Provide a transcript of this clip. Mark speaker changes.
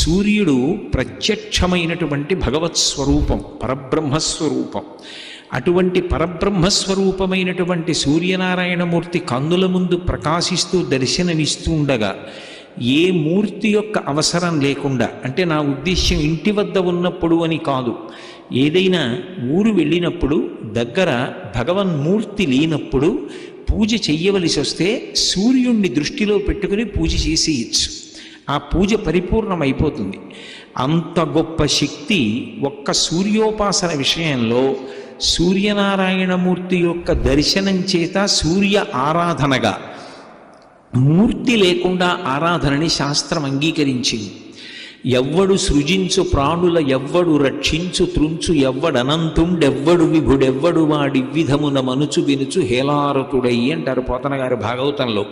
Speaker 1: సూర్యుడు ప్రత్యక్షమైనటువంటి భగవత్ స్వరూపం, పరబ్రహ్మస్వరూపం. అటువంటి పరబ్రహ్మస్వరూపమైనటువంటి సూర్యనారాయణమూర్తి కన్నుల ముందు ప్రకాశిస్తూ దర్శనమిస్తూ ఉండగా ఏ మూర్తి యొక్క అవసరం లేకుండా, అంటే నా ఉద్దేశ్యం ఇంటి వద్ద ఉన్నప్పుడు అని కాదు, ఏదైనా ఊరు వెళ్ళినప్పుడు దగ్గర భగవన్మూర్తి లేనప్పుడు పూజ చెయ్యవలసి వస్తే సూర్యుణ్ణి దృష్టిలో పెట్టుకుని పూజ చేసేయచ్చు. ఆ పూజ పరిపూర్ణమైపోతుంది. అంత గొప్ప శక్తి ఒక్క సూర్యోపాసన విషయంలో సూర్యనారాయణమూర్తి యొక్క దర్శనం చేత సూర్య ఆరాధనగా, మూర్తి లేకుండా ఆరాధనని శాస్త్రం అంగీకరించింది. ఎవ్వడు సృజించు ప్రాణుల ఎవ్వడు రక్షించు త్రుంచు ఎవ్వడనంతుండెవ్వడు విభుడెవ్వడు వాడి విధమున మనుచు వినుచు హేలారతుడై అంటారు పోతన గారి భాగవతంలో.